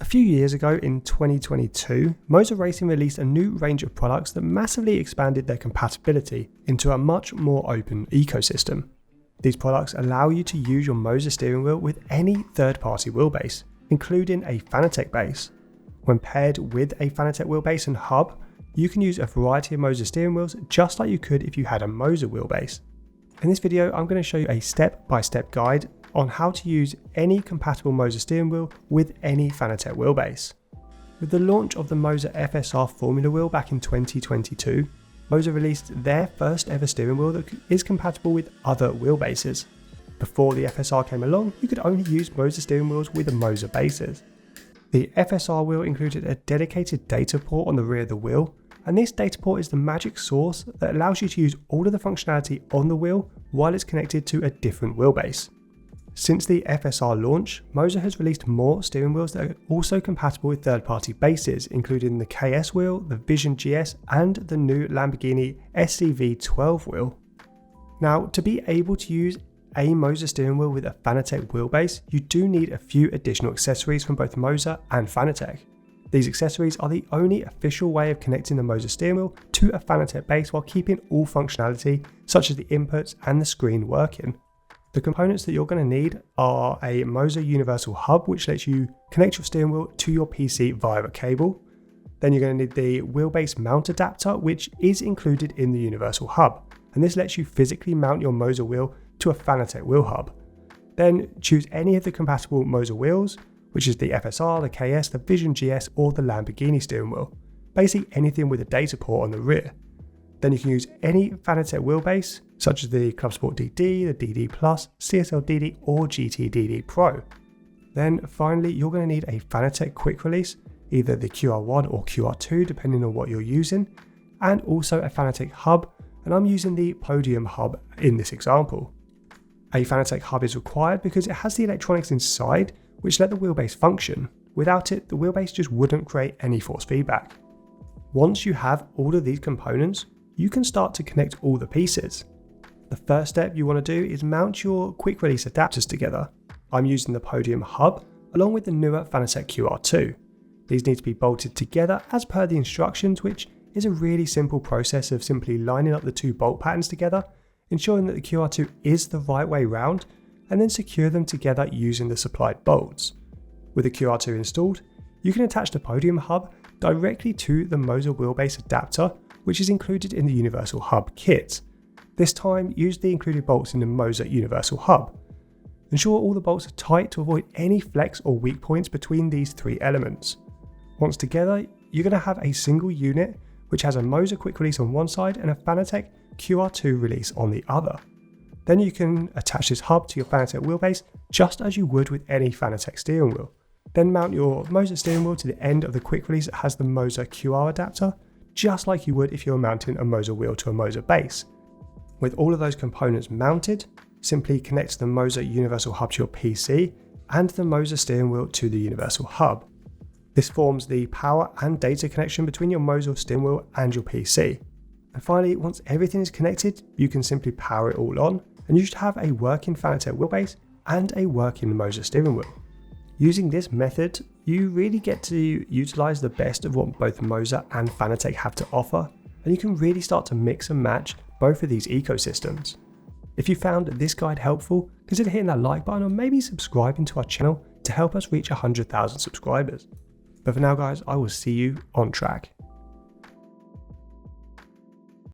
few years ago in 2022, MOZA Racing released a new range of products that massively expanded their compatibility into a much more open ecosystem. These products allow you to use your MOZA steering wheel with any third-party wheelbase, including a Fanatec base. When paired with a Fanatec wheelbase and hub, you can use a variety of MOZA steering wheels just like you could if you had a MOZA wheelbase. In this video, I'm going to show you a step-by-step guide on how to use any compatible MOZA steering wheel with any Fanatec wheelbase. With the launch of the MOZA FSR Formula Wheel back in 2022, MOZA released their first ever steering wheel that is compatible with other wheelbases. Before the FSR came along, you could only use MOZA steering wheels with MOZA bases. The FSR wheel included a dedicated data port on the rear of the wheel, and this data port is the magic sauce that allows you to use all of the functionality on the wheel while it's connected to a different wheelbase. Since the FSR launch, MOZA has released more steering wheels that are also compatible with third-party bases, including the KS wheel, the Vision GS, and the new Lamborghini SCV12 wheel. Now, to be able to use a MOZA steering wheel with a Fanatec wheelbase, you do need a few additional accessories from both MOZA and Fanatec. These accessories are the only official way of connecting the MOZA steering wheel to a Fanatec base while keeping all functionality, such as the inputs and the screen, working. The components that you're going to need are a MOZA Universal Hub, which lets you connect your steering wheel to your PC via a cable. Then you're going to need the wheelbase mount adapter, which is included in the Universal Hub, and this lets you physically mount your MOZA wheel to a Fanatec wheel hub. Then choose any of the compatible MOZA wheels, which is the FSR, the KS, the Vision GS, or the Lamborghini steering wheel. Basically anything with a data port on the rear. Then you can use any Fanatec wheelbase, such as the Club Sport DD, the DD Plus, CSL DD, or GT DD Pro. Then finally, you're going to need a Fanatec quick release, either the QR1 or QR2, depending on what you're using, and also a Fanatec hub, and I'm using the Podium Hub in this example. A Fanatec hub is required because it has the electronics inside which let the wheelbase function. Without it, the wheelbase just wouldn't create any force feedback. Once you have all of these components, you can start to connect all the pieces. The first step you want to do is mount your quick release adapters together. I'm using the Podium Hub along with the newer Fanatec QR2. These need to be bolted together as per the instructions, which is a really simple process of simply lining up the two bolt patterns together, ensuring that the QR2 is the right way round, and then secure them together using the supplied bolts. With the QR2 installed, you can attach the Podium Hub directly to the MOZA wheelbase adapter, which is included in the Universal Hub kit. This time, use the included bolts in the MOZA Universal Hub. Ensure all the bolts are tight to avoid any flex or weak points between these three elements. Once together, you're going to have a single unit which has a MOZA quick release on one side and a Fanatec QR2 release on the other. Then you can attach this hub to your Fanatec wheelbase just as you would with any Fanatec steering wheel. Then mount your MOZA steering wheel to the end of the quick release that has the MOZA QR adapter, just like you would if you were mounting a MOZA wheel to a MOZA base. With all of those components mounted, simply connect the MOZA Universal Hub to your PC and the MOZA steering wheel to the Universal Hub. This forms the power and data connection between your MOZA steering wheel and your PC. And finally, once everything is connected, you can simply power it all on, and you should have a working Fanatec wheelbase and a working MOZA steering wheel. Using this method, you really get to utilize the best of what both MOZA and Fanatec have to offer, and you can really start to mix and match both of these ecosystems. If you found this guide helpful, consider hitting that like button or maybe subscribing to our channel to help us reach 100,000 subscribers. But for now guys, I will see you on track.